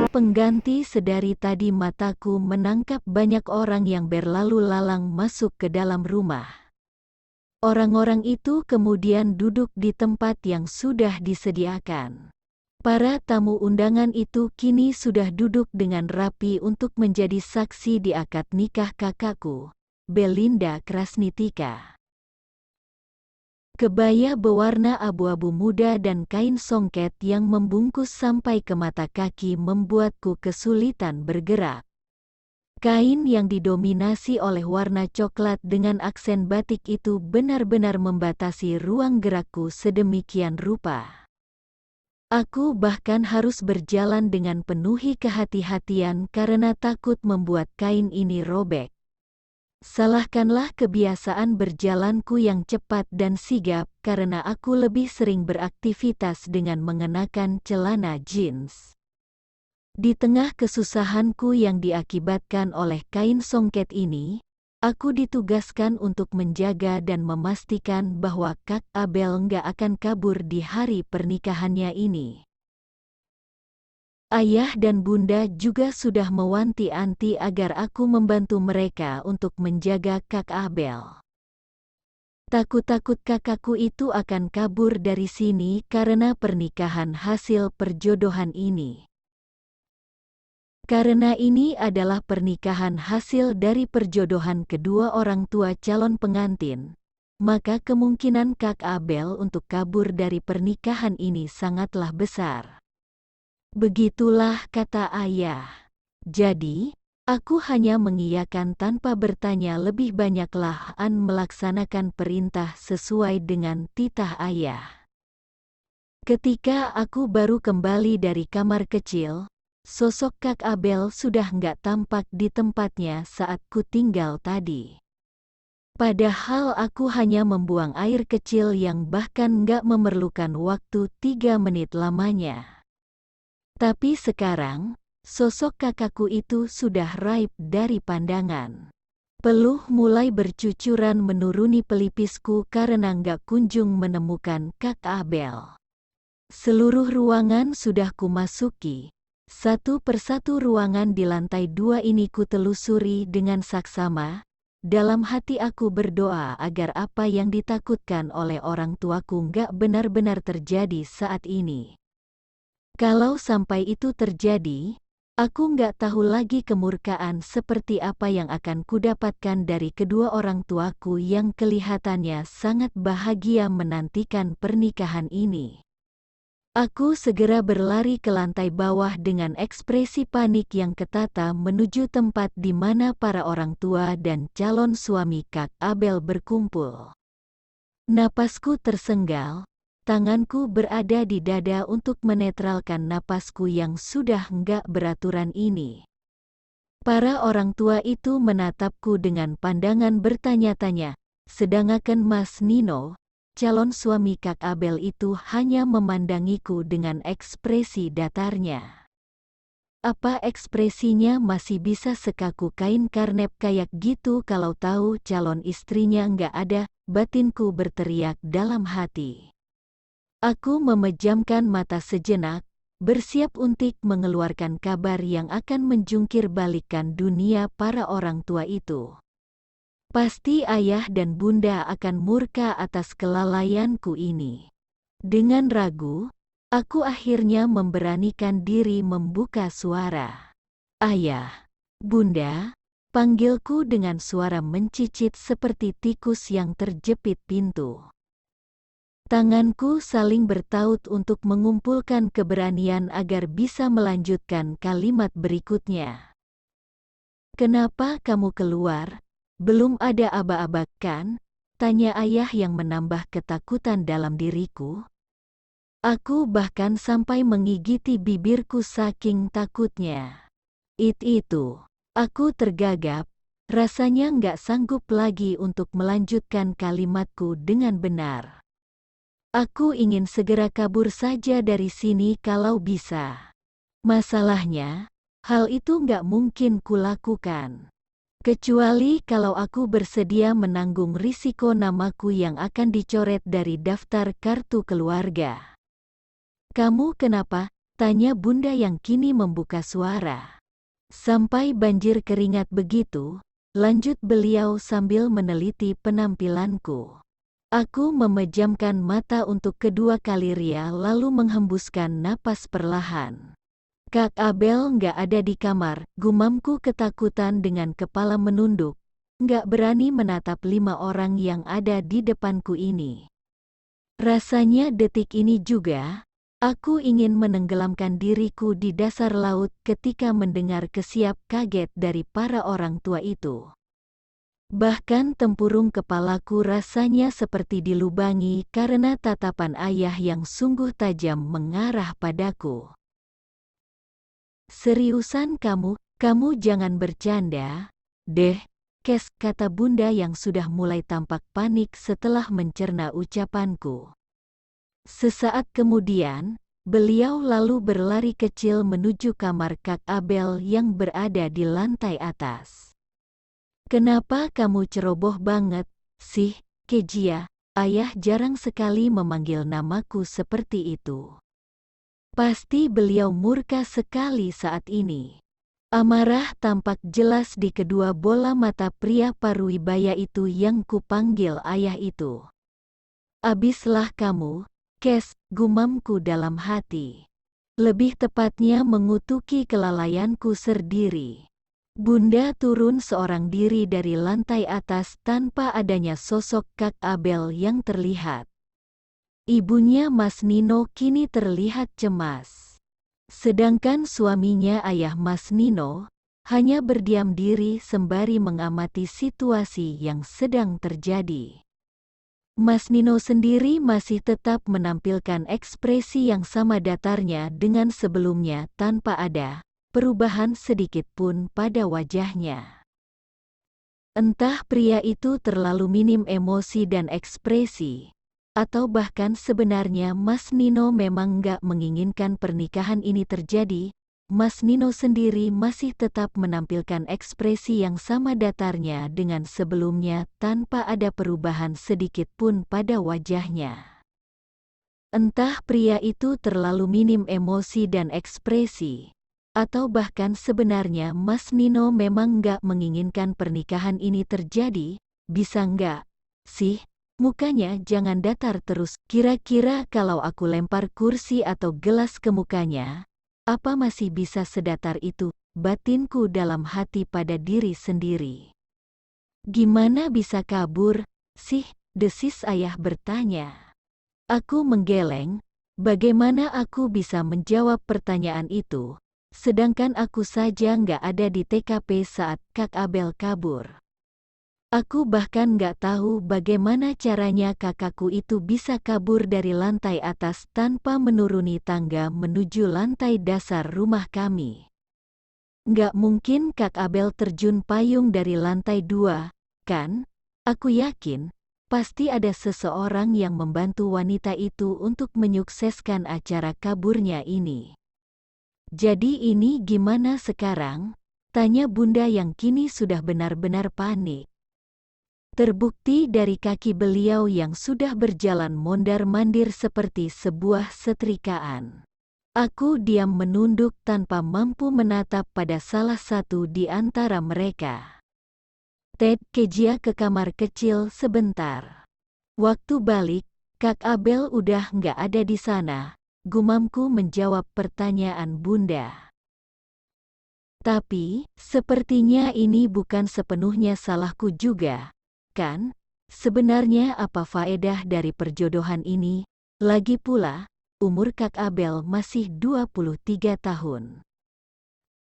pengganti sedari tadi mataku menangkap banyak orang yang berlalu lalang masuk ke dalam rumah. Orang-orang itu kemudian duduk di tempat yang sudah disediakan. Para tamu undangan itu kini sudah duduk dengan rapi untuk menjadi saksi di akad nikah kakakku, Belinda Krasnitika. Kebaya berwarna abu-abu muda dan kain songket yang membungkus sampai ke mata kaki membuatku kesulitan bergerak. Kain yang didominasi oleh warna coklat dengan aksen batik itu benar-benar membatasi ruang gerakku sedemikian rupa. Aku bahkan harus berjalan dengan penuhi kehati-hatian karena takut membuat kain ini robek. Salahkanlah kebiasaan berjalanku yang cepat dan sigap karena aku lebih sering beraktivitas dengan mengenakan celana jeans. Di tengah kesusahanku yang diakibatkan oleh kain songket ini, aku ditugaskan untuk menjaga dan memastikan bahwa Kak Abel nggak akan kabur di hari pernikahannya ini. Ayah dan bunda juga sudah mewanti-wanti agar aku membantu mereka untuk menjaga Kak Abel. Takut-takut kakakku itu akan kabur dari sini karena pernikahan hasil perjodohan ini. Karena ini adalah pernikahan hasil dari perjodohan kedua orang tua calon pengantin, maka kemungkinan Kak Abel untuk kabur dari pernikahan ini sangatlah besar. Begitulah kata ayah. Jadi, aku hanya mengiyakan tanpa bertanya lebih banyaklah melaksanakan perintah sesuai dengan titah ayah. Ketika aku baru kembali dari kamar kecil, sosok Kak Abel sudah nggak tampak di tempatnya saat ku tinggal tadi. Padahal aku hanya membuang air kecil yang bahkan nggak memerlukan waktu 3 menit lamanya. Tapi sekarang, sosok kakakku itu sudah raib dari pandangan. Peluh mulai bercucuran menuruni pelipisku karena nggak kunjung menemukan Kak Abel. Seluruh ruangan sudah kumasuki. Satu persatu ruangan di lantai 2 ini kutelusuri dengan saksama. Dalam hati aku berdoa agar apa yang ditakutkan oleh orang tuaku nggak benar-benar terjadi saat ini. Kalau sampai itu terjadi, aku nggak tahu lagi kemurkaan seperti apa yang akan kudapatkan dari kedua orang tuaku yang kelihatannya sangat bahagia menantikan pernikahan ini. Aku segera berlari ke lantai bawah dengan ekspresi panik yang ketata menuju tempat di mana para orang tua dan calon suami Kak Abel berkumpul. Napasku tersenggal. Tanganku berada di dada untuk menetralkan napasku yang sudah nggak beraturan ini. Para orang tua itu menatapku dengan pandangan bertanya-tanya, sedangkan Mas Nino, calon suami Kak Abel itu hanya memandangiku dengan ekspresi datarnya. Apa ekspresinya masih bisa sekaku kain karnep kayak gitu kalau tahu calon istrinya nggak ada, batinku berteriak dalam hati. Aku memejamkan mata sejenak, bersiap untuk mengeluarkan kabar yang akan menjungkir balikkan dunia para orang tua itu. Pasti ayah dan bunda akan murka atas kelalaianku ini. Dengan ragu, aku akhirnya memberanikan diri membuka suara. Ayah, bunda, panggilku dengan suara mencicit seperti tikus yang terjepit pintu. Tanganku saling bertaut untuk mengumpulkan keberanian agar bisa melanjutkan kalimat berikutnya. "Kenapa kamu keluar? Belum ada aba-aba kan?" tanya ayah yang menambah ketakutan dalam diriku. Aku bahkan sampai menggigiti bibirku saking takutnya. Itu, aku tergagap, rasanya nggak sanggup lagi untuk melanjutkan kalimatku dengan benar. Aku ingin segera kabur saja dari sini kalau bisa. Masalahnya, hal itu nggak mungkin kulakukan. Kecuali kalau aku bersedia menanggung risiko namaku yang akan dicoret dari daftar kartu keluarga. "Kamu kenapa?" Tanya bunda yang kini membuka suara. Sampai banjir keringat begitu, lanjut beliau sambil meneliti penampilanku. Aku memejamkan mata untuk kedua kali lalu menghembuskan napas perlahan. Kak Abel nggak ada di kamar, gumamku ketakutan dengan kepala menunduk. Nggak berani menatap 5 orang yang ada di depanku ini. Rasanya detik ini juga, aku ingin menenggelamkan diriku di dasar laut ketika mendengar kesiap kaget dari para orang tua itu. Bahkan tempurung kepalaku rasanya seperti dilubangi karena tatapan ayah yang sungguh tajam mengarah padaku. Seriusan kamu jangan bercanda, deh, Kes, kata bunda yang sudah mulai tampak panik setelah mencerna ucapanku. Sesaat kemudian, beliau lalu berlari kecil menuju kamar Kak Abel yang berada di lantai atas. Kenapa kamu ceroboh banget, sih, Kejia? Ayah jarang sekali memanggil namaku seperti itu. Pasti beliau murka sekali saat ini. Amarah tampak jelas di kedua bola mata pria Paruwibaya itu yang kupanggil ayah itu. Abislah kamu, Kes, gumamku dalam hati. Lebih tepatnya mengutuki kelalaianku sendiri. Bunda turun seorang diri dari lantai atas tanpa adanya sosok Kak Abel yang terlihat. Ibunya Mas Nino kini terlihat cemas. Sedangkan suaminya ayah Mas Nino, hanya berdiam diri sembari mengamati situasi yang sedang terjadi. Mas Nino sendiri masih tetap menampilkan ekspresi yang sama datarnya dengan sebelumnya tanpa ada perubahan sedikit pun pada wajahnya. Entah pria itu terlalu minim emosi dan ekspresi, atau bahkan sebenarnya Mas Nino memang nggak menginginkan pernikahan ini terjadi. Mas Nino sendiri masih tetap menampilkan ekspresi yang sama datarnya dengan sebelumnya tanpa ada perubahan sedikit pun pada wajahnya. Entah pria itu terlalu minim emosi dan ekspresi, atau bahkan sebenarnya Mas Nino memang nggak menginginkan pernikahan ini terjadi. Bisa nggak sih? Mukanya jangan datar terus. Kira-kira kalau aku lempar kursi atau gelas ke mukanya, apa masih bisa sedatar itu? Batinku dalam hati pada diri sendiri. Gimana bisa kabur, sih? Desis ayah bertanya. Aku menggeleng, bagaimana aku bisa menjawab pertanyaan itu, sedangkan aku saja nggak ada di TKP saat Kak Abel kabur. Aku bahkan nggak tahu bagaimana caranya kakakku itu bisa kabur dari lantai atas tanpa menuruni tangga menuju lantai dasar rumah kami. Nggak mungkin Kak Abel terjun payung dari lantai 2, kan? Aku yakin, pasti ada seseorang yang membantu wanita itu untuk menyukseskan acara kaburnya ini. Jadi ini gimana sekarang? Tanya bunda yang kini sudah benar-benar panik. Terbukti dari kaki beliau yang sudah berjalan mondar-mandir seperti sebuah setrikaan. Aku diam menunduk tanpa mampu menatap pada salah satu di antara mereka. Ted Kejia ke kamar kecil sebentar. Waktu balik, Kak Abel udah nggak ada di sana, gumamku menjawab pertanyaan bunda. Tapi, sepertinya ini bukan sepenuhnya salahku juga. Kan, sebenarnya apa faedah dari perjodohan ini? Lagi pula, umur Kak Abel masih 23 tahun.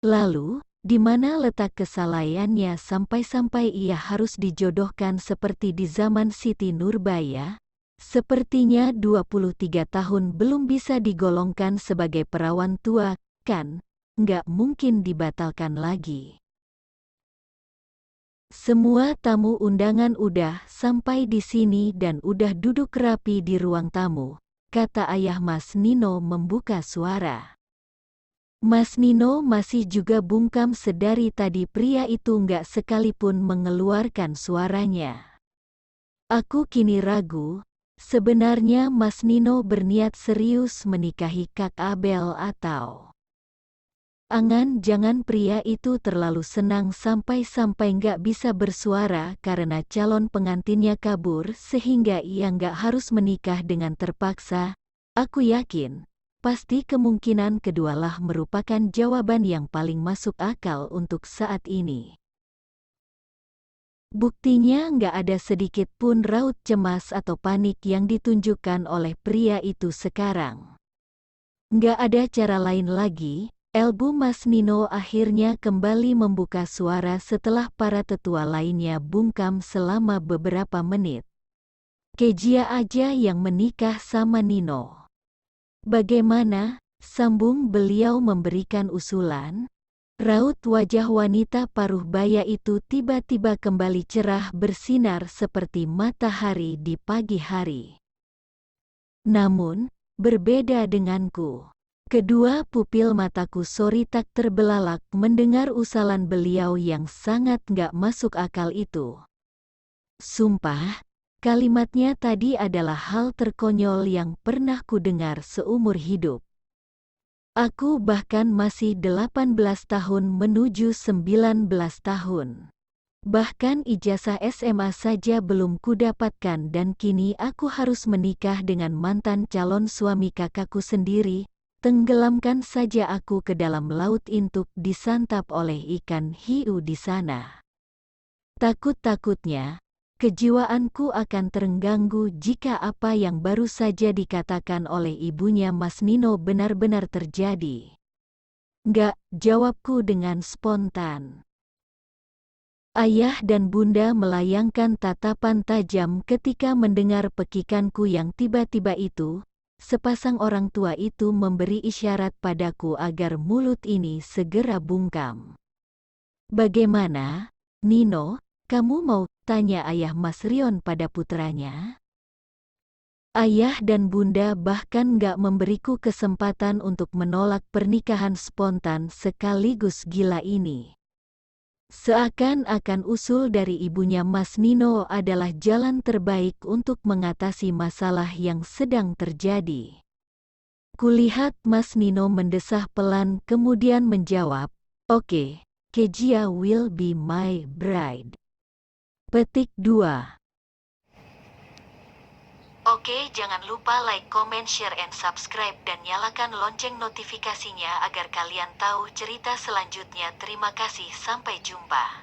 Lalu, di mana letak kesalahannya sampai-sampai ia harus dijodohkan seperti di zaman Siti Nurbaya? Sepertinya 23 tahun belum bisa digolongkan sebagai perawan tua, kan? Nggak mungkin dibatalkan lagi. Semua tamu undangan udah sampai di sini dan udah duduk rapi di ruang tamu, kata ayah Mas Nino membuka suara. Mas Nino masih juga bungkam sedari tadi pria itu nggak sekalipun mengeluarkan suaranya. Aku kini ragu, Sebenarnya Mas Nino berniat serius menikahi Kak Abel atau... Jangan pria itu terlalu senang sampai-sampai nggak bisa bersuara karena calon pengantinnya kabur sehingga ia nggak harus menikah dengan terpaksa. Aku yakin, pasti kemungkinan kedualah merupakan jawaban yang paling masuk akal untuk saat ini. Buktinya nggak ada sedikit pun raut cemas atau panik yang ditunjukkan oleh pria itu sekarang. Nggak ada cara lain lagi, Elbu Mas Nino akhirnya kembali membuka suara setelah para tetua lainnya bungkam selama beberapa menit. Kezia aja yang menikah sama Nino. Bagaimana? Sambung beliau memberikan usulan. Raut wajah wanita paruh baya itu tiba-tiba kembali cerah bersinar seperti matahari di pagi hari. Namun, berbeda denganku. Kedua pupil mataku sorry tak terbelalak mendengar usalan beliau yang sangat gak masuk akal itu. Sumpah, kalimatnya tadi adalah hal terkonyol yang pernah ku dengar seumur hidup. Aku bahkan masih 18 tahun menuju 19 tahun. Bahkan ijazah SMA saja belum kudapatkan dan kini aku harus menikah dengan mantan calon suami kakakku sendiri. Tenggelamkan saja aku ke dalam laut untuk disantap oleh ikan hiu di sana. Takut-takutnya, kejiwaanku akan terganggu jika apa yang baru saja dikatakan oleh ibunya Mas Nino benar-benar terjadi. Enggak, jawabku dengan spontan. Ayah dan bunda melayangkan tatapan tajam ketika mendengar pekikanku yang tiba-tiba itu. Sepasang orang tua itu memberi isyarat padaku agar mulut ini segera bungkam. Bagaimana, Nino? Kamu mau, tanya ayah Mas Rion pada putranya. Ayah dan bunda bahkan gak memberiku kesempatan untuk menolak pernikahan spontan sekaligus gila ini. Seakan-akan usul dari ibunya Mas Nino adalah jalan terbaik untuk mengatasi masalah yang sedang terjadi. Kulihat Mas Nino mendesah pelan kemudian menjawab, "Oke, Kezia will be my bride." Petik 2. Oke, jangan lupa like, comment, share, and subscribe dan nyalakan lonceng notifikasinya agar kalian tahu cerita selanjutnya. Terima kasih, sampai jumpa.